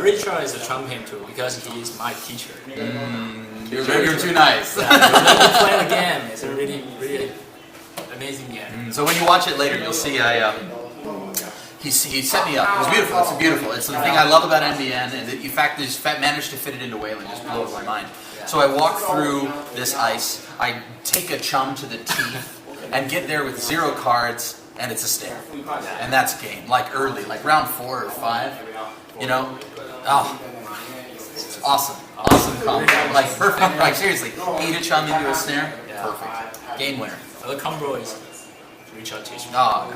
Richard is a champion too because he is my teacher. You're too nice. When we play the game, it's a really amazing game. So when you watch it later, you'll see he set me up. It was beautiful. It's beautiful. It's the thing I love about NBN, and in fact, they just managed to fit it into Wayland. Just blows my mind. So I walk through this ice. I take a chum to the teeth and get there with 0 cards, and it's a stare. And that's game. Like early, like round 4 or 5. You know, it's awesome. Awesome combo. Like perfect. Like seriously, eat a chum into a snare. Perfect. Game winner. The combo is Richard teach me. Oh,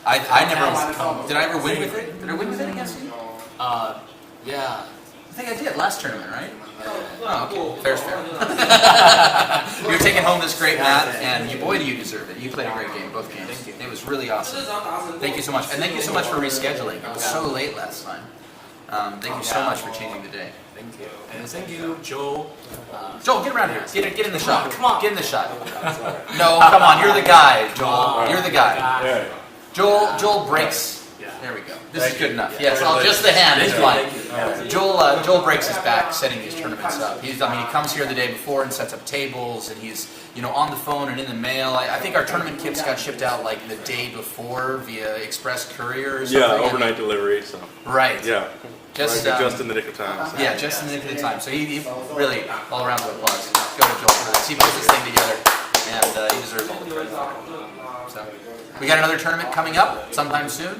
I never. Did I ever win with it? Did I win with it against you? Yeah. I think I did last tournament, right? Oh, okay. Fair's fair. You're taking home this great mat, and boy, do you deserve it. You played a great game, both games. Thank you. It was really awesome. Thank you so much, and thank you so much for rescheduling. It was so late last time. Thank you so much for changing the day. Thank you. And thank you, Joe. Joel, get around here. Get in the shot. Come on. Get in the shot. No, come on. You're the guy, Joel. You're the guy. Joel breaks. There we go. This is good enough. Yes, just the hand is fine. Joel breaks his back setting these tournaments up. He comes here the day before and sets up tables, and he's on the phone and in the mail. I think our tournament kits got shipped out like the day before via express courier or something. Yeah, overnight delivery. So. Right. Yeah. Just in the nick of time. So. Yeah, just in the nick of the time. So he really all around the applause. Go to Joel for this. He puts this thing together, and he deserves all the credit. So we got another tournament coming up sometime soon.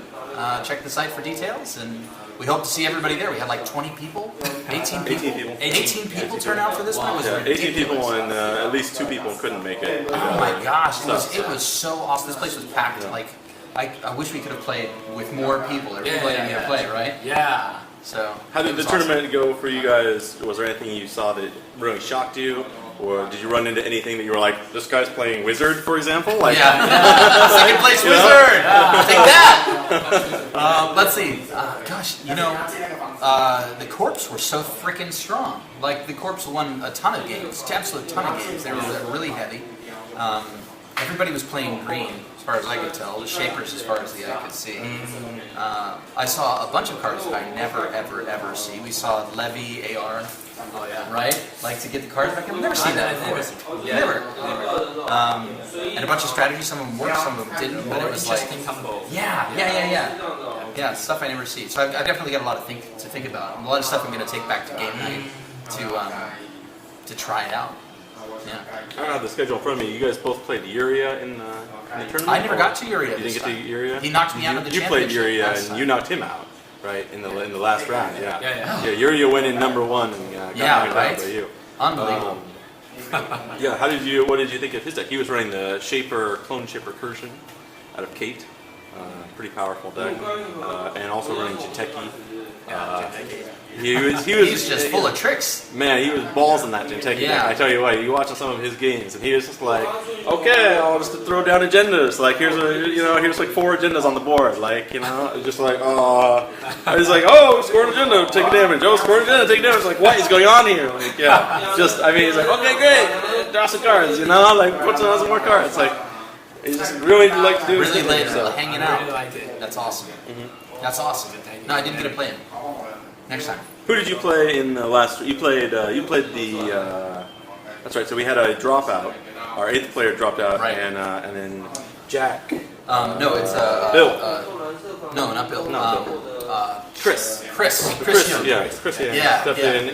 Check the site for details, and we hope to see everybody there. We had like 20 people, 18 people. 18 people turn out for this one. It was ridiculous. 18 people, and at least 2 people couldn't make it. Oh my gosh, it was so awesome. This place was packed. Like, I wish we could have played with more people. Everybody didn't get to play, right? Yeah. So how did the tournament go for you guys? Was there anything you saw that really shocked you? Or did you run into anything that you were like, this guy's playing Wizard, for example? Like, second place Wizard! Take that! Let's see. Gosh, the Corps were so freaking strong. Like, the Corps won a ton of games, absolute ton of games. They were really heavy. Everybody was playing green, as far as I could tell. The Shapers, as far as the eye could see. I saw a bunch of cards that I never, ever see. We saw Levy, AR. Oh yeah. Right? Like to get the cards back. I've never seen that before. Never. And a bunch of strategies. Some of them worked, some of them didn't. But it was like combo. Yeah, stuff I never see. So I definitely got a lot to think about. A lot of stuff I'm going to take back to game night to try it out. Yeah. I don't have the schedule in front of me. You guys both played Uria in the tournament? I never got to Uria. You didn't get to Uria? He knocked me out of the championship. You played Uria and you knocked him out, right? In the last round. Yeah. Uria went in number 1 and got knocked out by you. Unbelievable. What did you think of his deck? He was running the Clone Shaper Cursion out of Kate. Pretty powerful deck. And also running Jiteki. He's just full of tricks. Man, he was balls in that Jiteki deck. I tell you what, you watch some of his games, and he was just like, okay, I'll just throw down agendas. Like here's like 4 agendas on the board. Like just like he's like, score an agenda, take a damage. Score an agenda, take a damage. Like what is going on here? Like he's like, okay, great, draw some cards. Like put some more cards. Like he just really like to do his really thing. late, hanging out. Really liked it. That's awesome. That's awesome. No, I didn't get to play him. Next time. Who did you play in the last? You played the. That's right. So we had a dropout. Our 8th player dropped out, right. and then Jack. No, it's Bill. No, not Bill. Chris. Chris. Yeah, Chris. Yeah. Stepped in.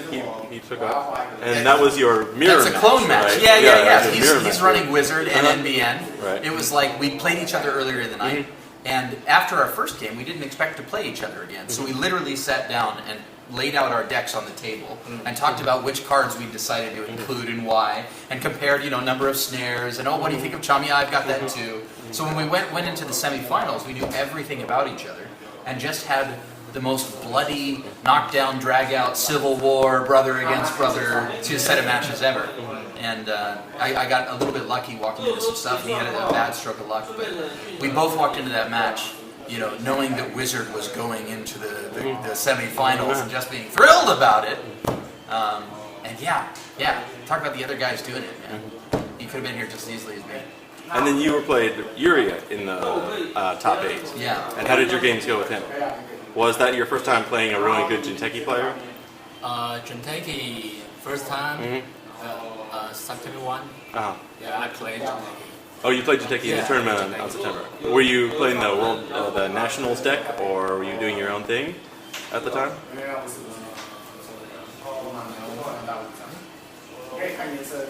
He took up, and that was your mirror. That's a clone match. Right? Yeah. He's running Wizard and NBN. Right. It was like we played each other earlier in the night. And after our first game, we didn't expect to play each other again. So we literally sat down and laid out our decks on the table and talked about which cards we decided to include and why, and compared, number of snares, and what do you think of Chami? I've got that too. So when we went into the semifinals, we knew everything about each other and just had the most bloody, knockdown, drag-out, civil war, brother against brother, 2 set of matches ever. And I got a little bit lucky walking into some stuff. He had a bad stroke of luck, but we both walked into that match, knowing that Wizard was going into the semifinals and just being thrilled about it. And talk about the other guys doing it, man. He could have been here just as easily as me. And then you played Uria in the top 8. Yeah. And how did your games go with him? Was that your first time playing a really good Jinteki player? Jinteki, first time, September 1. Uh-huh. Yeah, I played Jinteki. Oh, you played Jinteki in the tournament on September. Were you playing the the Nationals deck, or were you doing your own thing at the time?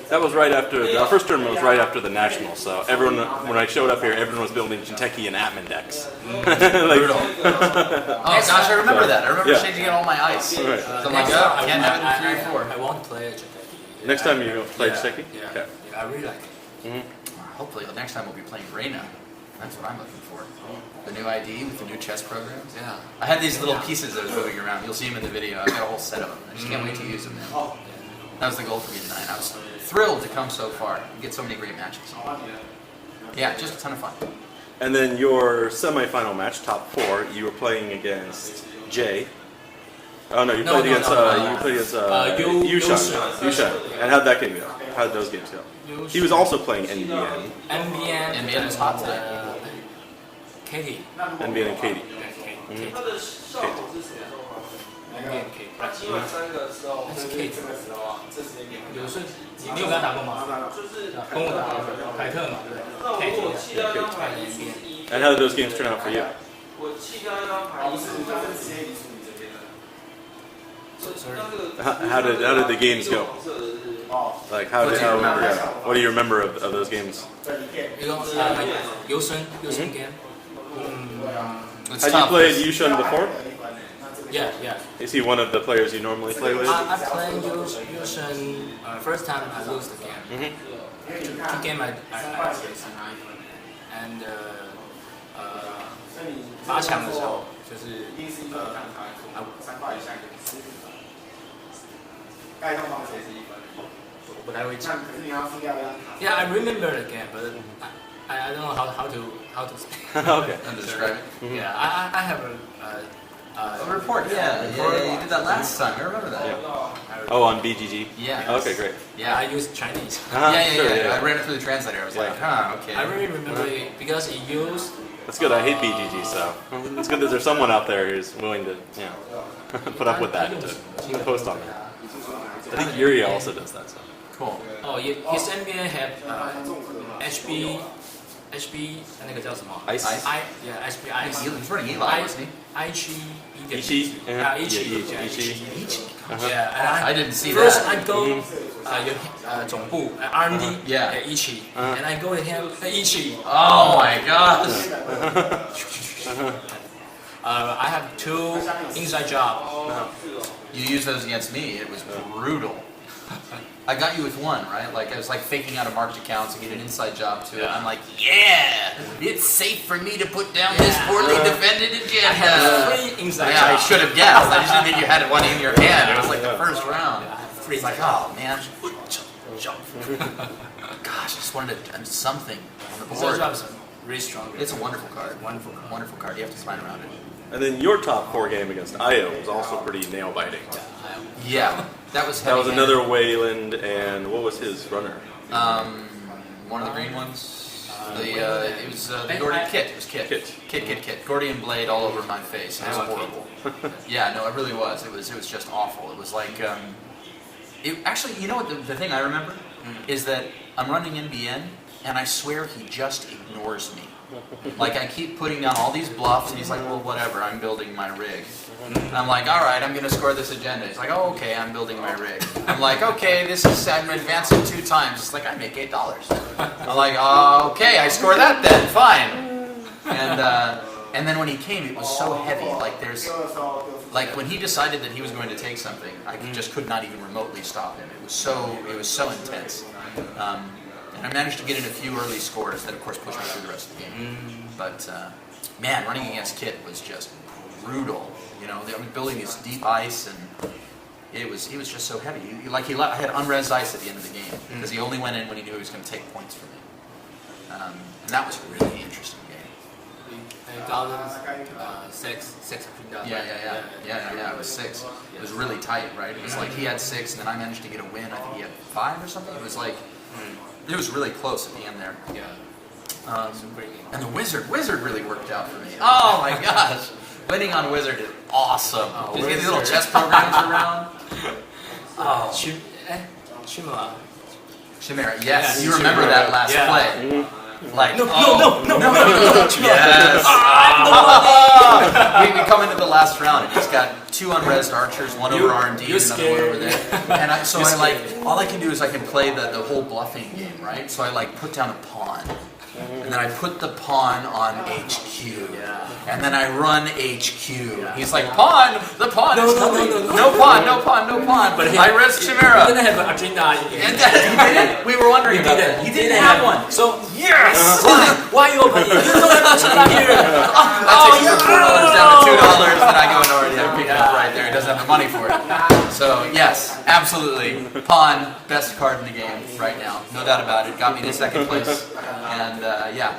That was right after, our first tournament was right after the Nationals, so everyone, when I showed up here, everyone was building Jinteki and Atman decks. Brutal. Oh gosh, I remember that. I remember changing out all my ice. Right. So I'm like, oh, can't have it in 3 or 4. I want to play Jinteki. Next time you go play Jinteki? Yeah, Okay. I really like it. Hopefully, next time we'll be playing Reina. That's what I'm looking for. The new ID with the new chess programs. Yeah. I had these little pieces that was moving around. You'll see them in the video. I've got a whole set of them. I just can't wait to use them now. That was the goal for me tonight. I was thrilled to come so far and get so many great matches. Yeah, just a ton of fun. And then your semi-final match, top 4, you were playing against Jay. Oh no, you played against Yushan. Yushan. And how'd that game go? How did those games go? He was also playing NBN. NBN is hot today. Katie. NBN and Katie. Katie.是 Kate， 有是，你有跟他打过吗？跟我打凯特嘛，对不对 ？Kate。 And how did those games turn out for you? How did the games go? Like how did you remember? What do you remember of those games? Yushan game. Had you played Yushan before? Yeah. Is he one of the players you normally play with? I played Yushan first time I lose the game. Two game I lose. And 8强的时候就是我不太会讲。Yeah, I remember the game, but I don't know how to speak. Okay. And to describe it. Yeah, I have A report. Yeah, you did that last time. I remember that. Yeah. Oh, on BGG. Yeah. Okay, great. Yeah, I use Chinese. Yeah. I ran it through the translator. I was like, okay. I really remember it because it used. That's good. I hate BGG, so it's good that there's someone out there who's willing to, put up with that to post on that. I think Yuri also does that. So. Cool. Oh, his NBA have HB 那个叫什么 Ice. Yeah, HB Ice. He's running Eli, wasn't he? Ichi. Yeah. Ichi. Uh-huh. Yeah, I didn't see first that. I go 总部 R&D Yeah. Ichi, and I go with him Ichi. Oh my gosh. I have 2 inside job. You used those against me. It was brutal. I got you with 1, right? Like I was like faking out a marked account to get an inside job to it. I'm like, yeah, it's safe for me to put down this poorly defended agenda. I have 3 inside Yeah, I job. should have guessed. I just didn't think you had one in your hand. It was like the first round. It's like, oh man, jump. Gosh, I just wanted to do something on the Inside board. job is really strong. It's a wonderful card. Wonderful card. You have to spine around it. And then your top 4 game against Io was also pretty nail biting. Yeah, that was That was another Wayland, and what was his runner? One of the green ones. It was the Gordy Kit. It was Kit. Gordian blade all over my face. It was horrible. Yeah, no, it really was. It was just awful. It was like, actually, you know what the thing I remember is that I'm running NBN, and I swear he just ignores me. Like I keep putting down all these bluffs, and he's like, well, whatever, I'm building my rig. And I'm like, all right, I'm going to score this agenda. He's like, oh, okay, I'm building my rig. I'm like, okay, I'm advancing 2 times. It's like, I make $8. I'm like, okay, I score that then, fine. And then when he came, it was so heavy. Like when he decided that he was going to take something, I just could not even remotely stop him. It was so intense. And I managed to get in a few early scores that, of course, pushed me through the rest of the game. But man, running against Kit was just brutal. You know, I was building this deep ice, and he was just so heavy. I had unres ice at the end of the game because he only went in when he knew he was going to take points from me. And that was a really interesting game. 6. Yeah. It was 6. It was really tight, right? It was like he had 6, and then I managed to get a win. I think he had 5 or something. It was like it was really close at the end there. Yeah. And the wizard really worked out for me. Oh my gosh! Winning on Wizard is awesome. Just get these little chess programs around. Oh. Chimera. Yes, you remember that last play. Like, no. Yes. We come into the last round and he's got 2 unresed archers, one over R&D and another one over there. And all I can do is I can play the whole bluffing game, right? So I like put down a pawn. And then I put the pawn on HQ. And then I run HQ. He's like, pawn! The pawn is coming! No pawn. But I res Chimera. He didn't have an agenda. He didn't? We were wondering about that. He didn't have one. So, yes! Why you open it? You don't have an agenda here. That takes me from $4 down to $2. Then I go and already have picked it up right there. He doesn't have the money for it. So, yes, absolutely. Pawn, best card in the game right now. No doubt about it. Got me to second place. And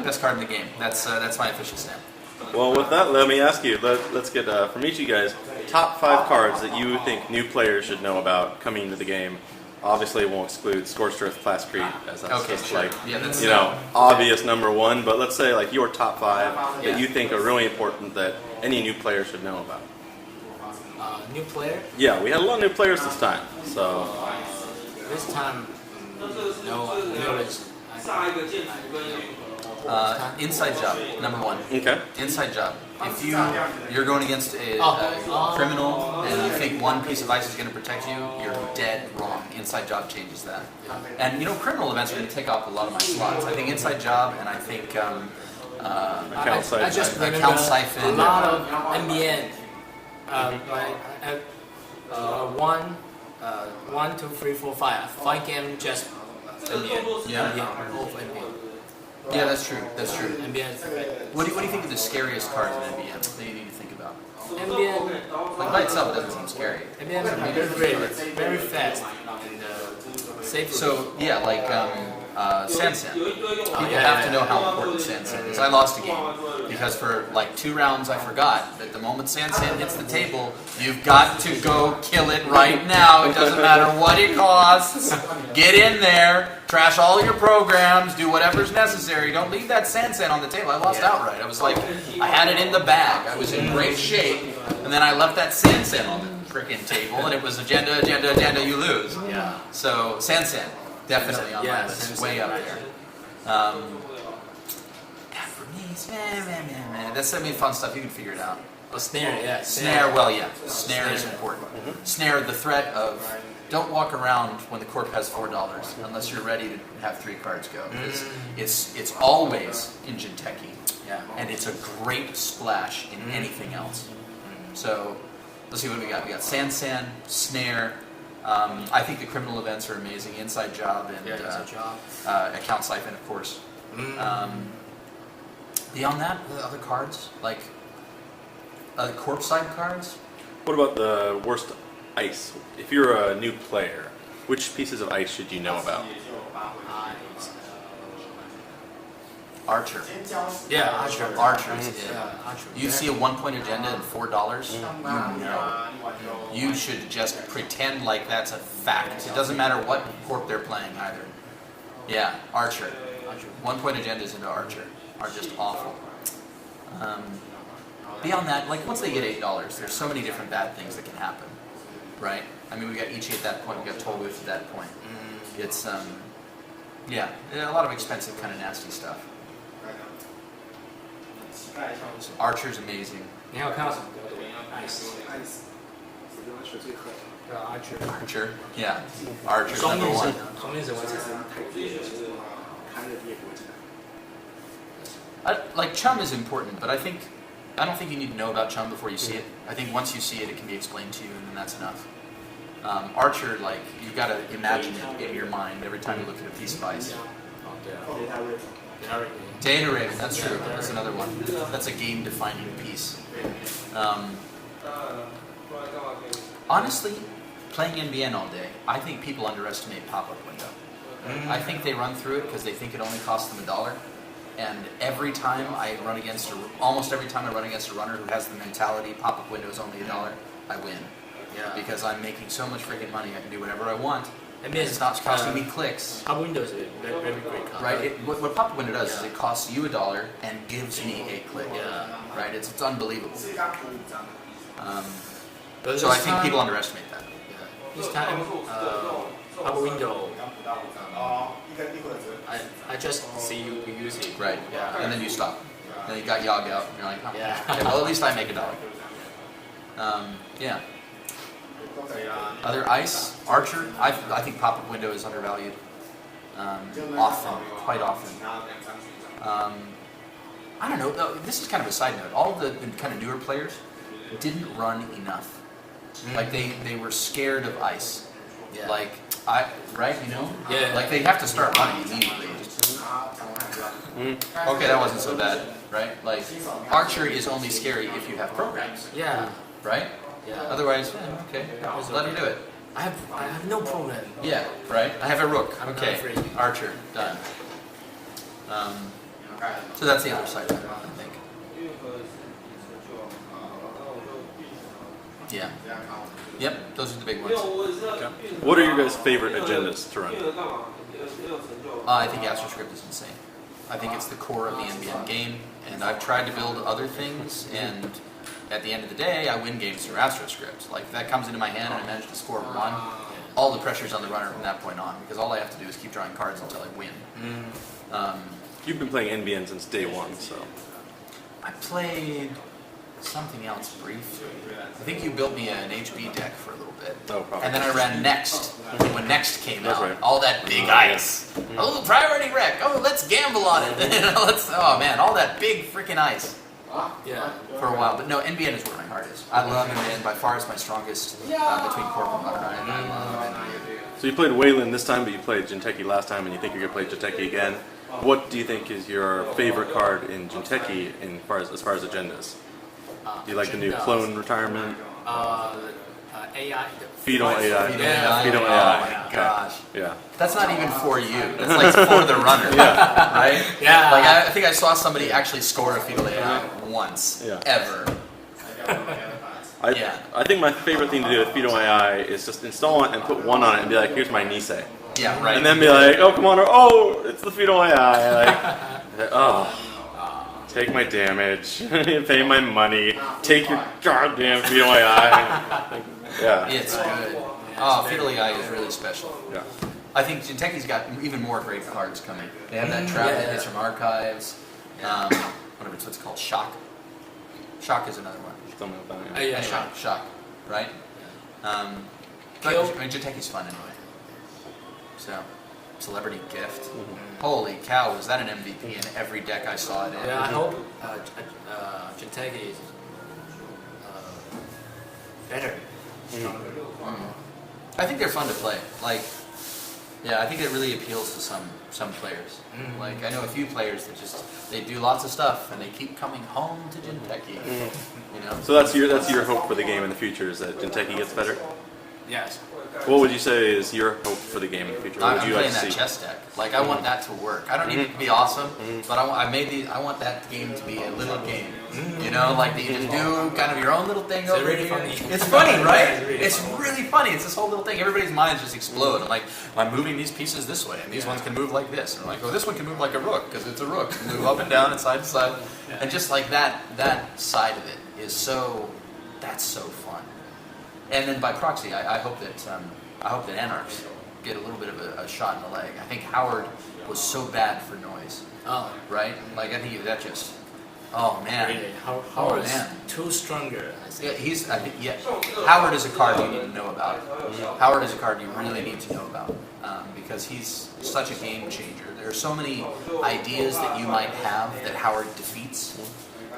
best card in the game. That's my official stamp. Well, with that, let me ask you. Let's get from each of you guys top 5 cards that you think new players should know about coming into the game. Obviously, it won't exclude Scorched Earth, Class Creep, as that's just like obvious number 1. But let's say like your top 5 that you think are really important that any new player should know about. New player? Yeah, we had a lot of new players this time. So this time, inside job, number 1. Okay. Inside job. If you're going against a criminal and you think one piece of ice is going to protect you, you're dead wrong. Inside job changes that. And criminal events are going to take off a lot of my slots. I think inside job and I think account siphon. I just remember account siphon. a lot of NBN. One, 2, 3, 4, 5. 5 game just NBN. Both NBN. Yeah, that's true. NBN. What do you think of the scariest cards in NBN that you need to think about? NBN. Like by itself, it doesn't seem scary. NBN is very great. Very fast and safe. So like Sansan. People have to know how important Sansan is. I lost a game because for like 2 rounds I forgot that the moment Sansan hits the table, you've got to go kill it right now. It doesn't matter what it costs. Get in there, trash all your programs, do whatever's necessary. Don't leave that Sansan on the table. I lost outright. I was like, I had it in the bag. I was in great shape, and then I left that Sansan on the freaking table, and it was agenda, you lose. Yeah. So Sansan. Definitely on my list, way up there. For me, that's fun stuff. You can figure it out. Snare, Snare is important. Snare, the threat of don't walk around when the corp has $4 unless you're ready to have 3 cards go. It's always engine techie, and it's a great splash in anything else. So let's see what we got. We got Sansan, Snare. I think the criminal events are amazing. Inside job and account siphon, of course. Beyond that, the other cards like corp side cards. What about the worst ice? If you're a new player, which pieces of ice should you know about? Archer. Yeah, Archer. Archers. You see a 1-point agenda and $4, you should just pretend like that's a fact. It doesn't matter what corp they're playing either. Yeah, Archer. 1-point agendas into Archer are just awful. Beyond that, like once they get $8, there's so many different bad things that can happen, right? I mean, we got Ichi at that point, we got Tolwith at that point. It's a lot of expensive kind of nasty stuff. Archer's amazing. 你还有看到什么歌？Ice。Archer, yeah. Archer's number 1. 双面神会like Chum is important, but I don't think you need to know about Chum before you see it. I think once you see it, it can be explained to you, and then that's enough. Archer, like you got to imagine it in your mind every time you look at a piece of ice. Data Raven, that's true. That's another one. That's a game-defining piece. Honestly, playing NBN all day, I think people underestimate pop-up window. I think they run through it because they think it only costs them $1. And almost every time I run against a runner who has the mentality pop-up window is only $1, I win. Yeah. Because I'm making so much freaking money, I can do whatever I want. It's not costing me clicks. Pop window is a very great card. Right. What pop-up window does is it costs you $1 and gives me a click. Yeah. Right. It's unbelievable. But So I think people underestimate that. This time, pop window. I just see you use it. Right. Yeah. And then you stop. And then you got Yog out. And you're like, oh. Yeah. Okay, well, at least I make $1. Yeah. Other ice, Archer. I think pop-up window is undervalued. Quite often. I don't know. This is kind of a side note. All the kind of newer players didn't run enough. Like they were scared of ice. Yeah. Like right? You know? Yeah. Like they have to start running immediately. Okay, that wasn't so bad, right? Like Archer is only scary if you have programs. Yeah. Right? Yeah. Otherwise, okay, let him do it. I have no problem. Yeah, right. I have a rook. I'm Okay, not afraid. Archer done. So that's the other side of it, I think. Yeah. Yep, those are the big ones. Okay. What are your guys' favorite agendas to run? I think AstroScript is insane. I think it's the core of the NBN game, and I've tried to build other things, and at the end of the day, I win games through AstroScript. Like, if that comes into my hand and I manage to score 1, all the pressure's on the runner from that point on, because all I have to do is keep drawing cards until I win. You've been playing NBN since day one, so. I played something else briefly. I think you built me an HB deck for a little bit. Oh, probably. And then I ran Next, when Next came That's out. right. All that big ice. Oh, priority wreck. Oh, let's gamble on it. Oh man, all that big freaking ice. Yeah. For a while. But no, NBN is where my heart is. I love NBN. By far it's my strongest between Corp and Modern Iron. I love NBN. So you played Wayland this time, but you played Jinteki last time, and you think you're going to play Jinteki again. What do you think is your favorite card in Jinteki as far as agendas? Do you like the new clone retirement? AI. Feed on AI. Yeah. Feed on Oh AI. my gosh. Yeah. That's not even for you. That's like for the runner. Yeah. Right? Yeah. Like I think I saw somebody actually score a fetal AI once. Yeah. Ever. I think my favorite thing to do with Feed on AI is just install it and put 1 on it and be like, here's my Nisei. Yeah, right. And then be like, oh, come on, or, oh, it's the Feed on AI. Like, oh. Take my damage, pay my money, take your goddamn Feed on AI. Yeah. It's good. Oh, Fetal AI is really special. Yeah. I think Jinteki's got even more great cards coming. They have that trap that hits from archives. Whatever it's called, Shock. Shock is another one. Something like that, Yeah, Anyway, Shock, right? But I mean, Jinteki's fun anyway. So, Celebrity Gift. Holy cow, was that an MVP in every deck I saw it in? Yeah, I hope Jinteki is better. I think they're fun to play. Like, yeah, I think it really appeals to some players. Like, I know a few players that they do lots of stuff and they keep coming home to Jinteki. You know. So that's your hope for the game in the future, is that Jinteki gets better? Yes. What would you say is your hope for the game in the future? What I'm would you like playing to that see? chess deck. Like, I want that to work. I don't need it to be awesome, but I want that game to be a little game. You know, like that you just do kind of your own little thing over really here. funny. It's funny, right? It's really It's really funny. It's this whole little thing. Everybody's minds just explode. I'm like, I'm moving these pieces this way, and these ones can move like this. And I'm like, oh, this one can move like a rook because it's a rook. Move up and down and side to side, and just like that side of it is that's so fun. And then by proxy, I hope that Anarchs get a little bit of a shot in the leg. I think Howard was so bad for noise, Oh, right? Like I think that just, oh man, really? Howard is man. too stronger. Yeah, Howard is a card you need to know about. Howard is a card you really need to know about because he's such a game changer. There are so many ideas that you might have that Howard defeats.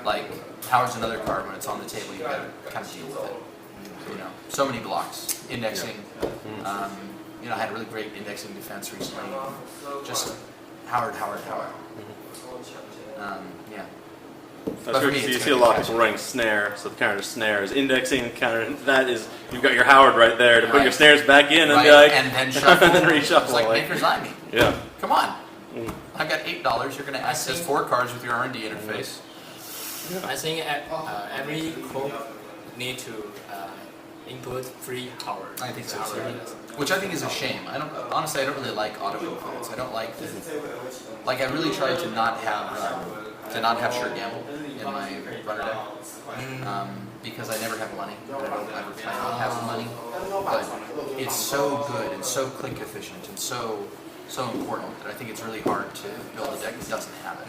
Like Howard's another card when it's on the table, you've got to kind of deal with it. You know, so many blocks, indexing. You know, I had a really great indexing defense recently. Just Howard. Yeah. That's great. So you see a lot of people running snare, so the counter to snare is indexing, counter that is, you've got your Howard right there to put your snares back in and be like, and then shuffle. and then reshuffle. It's like Maker's Eye me. Yeah. Come on. I got $8. You're going to access 4 cards with your R&D interface. I think every corp need to input 3 hours. I think so too. Which I think is a shame. I don't really like auto inputs. I don't like I really tried to not have sure gamble in my runner deck. Because I never have money, and I don't ever plan on having money. But it's so good and so click efficient and so important that I think it's really hard to build a deck that doesn't have it.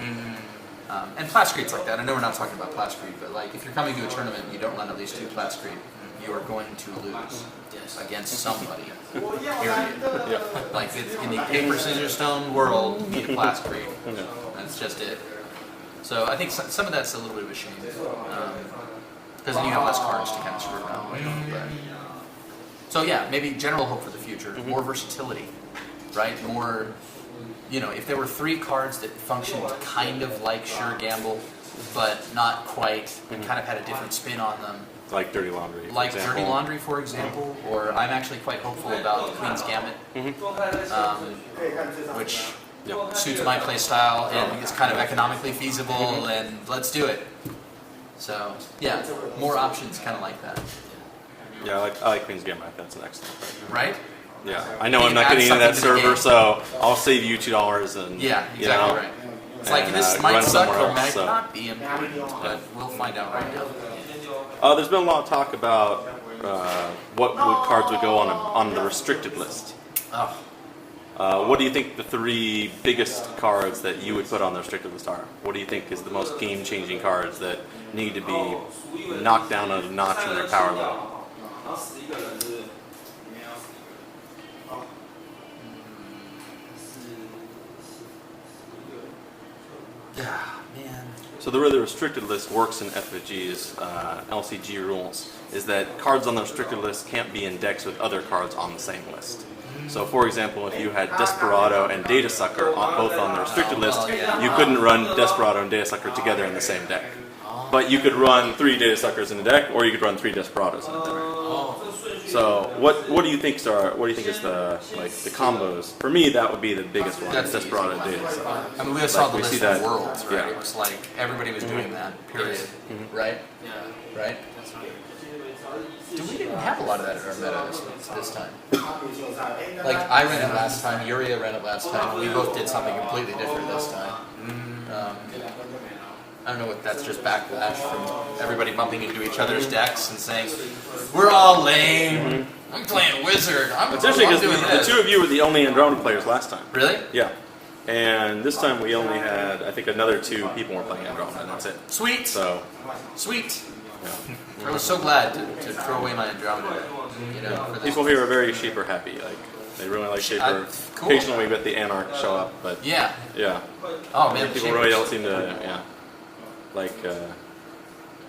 And Plascreed's like that. I know we're not talking about Plascreed, but like if you're coming to a tournament and you don't run at least 2 Plascreed, you are going to lose against somebody. Period. Like in the paper, scissors, stone world, you need a Plascreed. That's just it. So I think some of that's a little bit of a shame. Because then you have less cards to kind of screw around with. So yeah, maybe general hope for the future. More versatility, right? More, if there were 3 cards that functioned kind of like Sure Gamble, but not quite, and kind of had a different spin on them. Like Dirty Laundry. Like Dirty Laundry, for example, or I'm actually quite hopeful about the Queen's Gambit, which suits my play style and is kind of economically feasible, and let's do it. So, yeah, more options kind of like that. Yeah, I like Queen's Gambit. That's an excellent pick. Right? Yeah, I know I'm not getting into that server, so I'll save you $2 and yeah, exactly right. It's like this might suck or might not be important, but we'll find out right now. There's been a lot of talk about what cards would go on the restricted list. What do you think the 3 biggest cards that you would put on the restricted list are? What do you think is the most game-changing cards that need to be knocked down a notch in their power level? Yeah, man. So the way the restricted list works in FFG's LCG rules is that cards on the restricted list can't be in decks with other cards on the same list. So for example, if you had Desperado and Data Sucker both on the restricted list, you couldn't run Desperado and Data Sucker together in the same deck. But you could run 3 Data Suckers in a deck, or you could run 3 Desperados in a deck. So what do you think is the combos? For me, that would be the biggest one. That's Desperado and Data Sucker. I mean, we saw the list of worlds, right? It was like everybody was doing that. Period. Right? Yeah. Right. We didn't have a lot of that in our meta this time. Like, I ran it last time, Yuria ran it last time, we both did something completely different this time. I don't know if that's just backlash from everybody bumping into each other's decks and saying, we're all lame, I'm playing Wizard, It's interesting because the 2 of you were the only Andromeda players last time. Really? Yeah. And this time we only had, I think, another 2 people were playing Andromeda, and that's it. Sweet! Sweet! Yeah. I was so glad to throw away my Andromeda. For people here are very Shaper happy. Like they really like Shaper. Cool. Occasionally we get the Anarch show up, but yeah. Oh man, people really don't seem to like.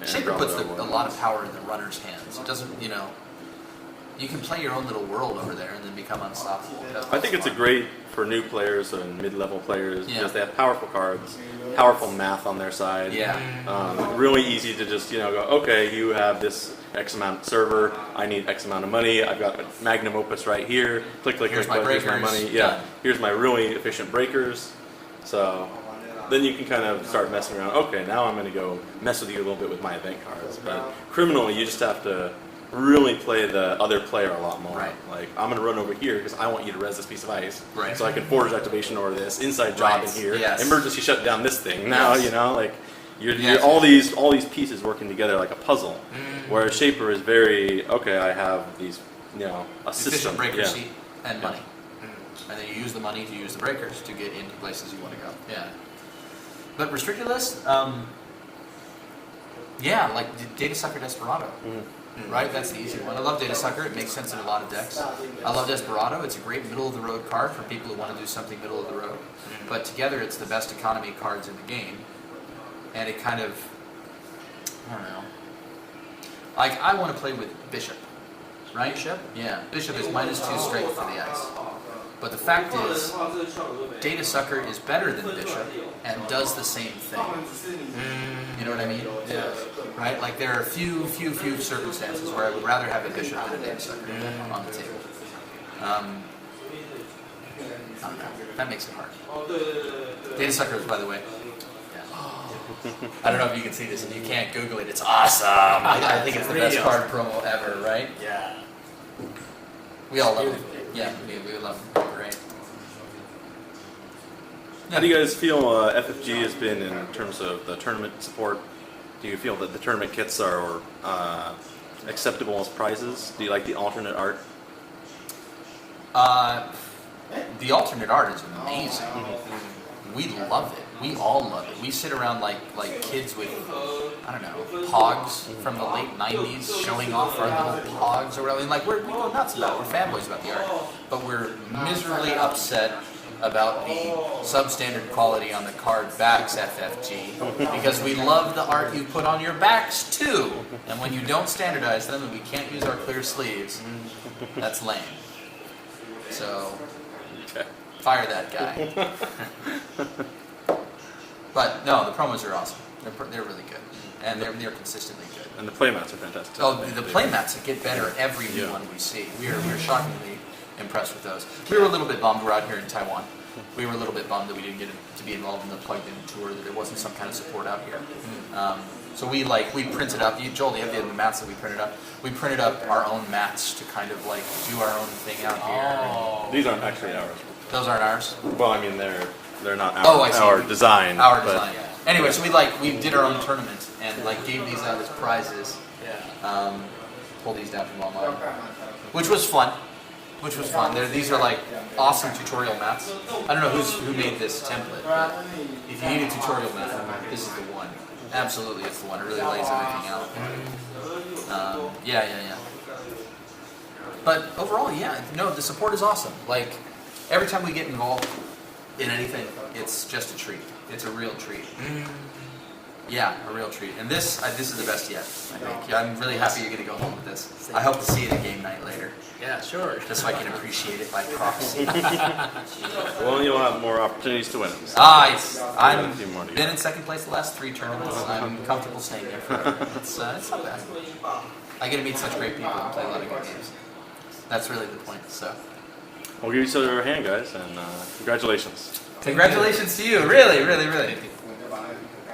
Shaper puts a lot of power in the runner's hands. It doesn't, you can play your own little world over there and then become unstoppable. I think it's a great for new players and mid-level players because they have powerful cards, powerful math on their side. Yeah. Really easy to just go, okay, you have this X amount server, I need X amount of money, I've got a magnum opus right here, click, here's my money. Yeah. Here's my really efficient breakers. So then you can kind of start messing around. Okay, now I'm going to go mess with you a little bit with my event cards. But criminally, you just have to really play the other player a lot more. Right. Like, I'm going to run over here because I want you to res this piece of ice. Right. So I can forge activation over this, inside job in here, emergency shut down this thing. Now, you're all these pieces working together like a puzzle. Whereas Shaper is very, okay, I have these, a system. Efficient breaker seat and money. And then you use the money to use the breakers to get into places you want to go. Yeah. But restricted list, like Data Sucker Desperado. Right? That's the easy one. I love Data Sucker. It makes sense in a lot of decks. I love Desperado. It's a great middle-of-the-road card for people who want to do something middle-of-the-road. But together, it's the best economy cards in the game. And it kind of, I don't know. Like, I want to play with Bishop. Right? Bishop? Yeah. Bishop is -2 strength for the ice. But the fact is, Data Sucker is better than Bishop and does the same thing. You know what I mean? Yeah. Right? Like there are few circumstances where I would rather have a Bishop than a Data Sucker on the table. I don't know. That makes it hard. Data Suckers, by the way. I don't know if you can see this, and you can't Google it. It's awesome. I think it's the best card promo ever, right? Yeah. We all love it. Yeah, we love it. Great. How do you guys feel FFG has been in terms of the tournament support? Do you feel that the tournament kits are acceptable as prizes? Do you like the alternate art? The alternate art is amazing. We love it. We all love it. We sit around like kids with, I don't know, pogs from the late 90s showing off our little pogs or whatever. And like, we go nuts about it. We're fanboys about the art. But we're miserably upset about the substandard quality on the card backs, FFG, because we love the art you put on your backs too. And when you don't standardize them and we can't use our clear sleeves, that's lame. So, fire that guy. But no, the promos are awesome. They're really good, and they're consistently good. And the playmats are fantastic. Oh, the playmats get better every new one we see. We're shockingly impressed with those. We were a little bit bummed. We're out here in Taiwan. We were a little bit bummed that we didn't get to be involved in the plugged-in tour. That there wasn't some kind of support out here. So we printed up. Joel, do you have the mats that we printed up? We printed up our own mats to kind of like do our own thing out here. These aren't actually ours. Those aren't ours. Well, I mean they're not our design. Our design. Anyway, so we did our own tournament and gave these out as prizes. Yeah. Pull these down from online, which was fun. These are like awesome tutorial mats. I don't know who made this template, but if you need a tutorial mat, this is the one. Absolutely, it's the one. It really lays everything out. Yeah. But overall, the support is awesome. Like, every time we get involved in anything, it's just a treat. It's a real treat. Yeah, a real treat. And this is the best yet, I think. Yeah, I'm really happy you're going to go home with this. I hope to see it at game night later. Yeah, sure. Just so I can appreciate it by proxy. Well, you'll have more opportunities to win it. I've been in second place the last 3 tournaments. I'm comfortable staying there forever. It's not bad. I get to meet such great people and play a lot of good games. That's really the point. So, We'll give each other a hand, guys, and congratulations. Congratulations to you. Really, really, really.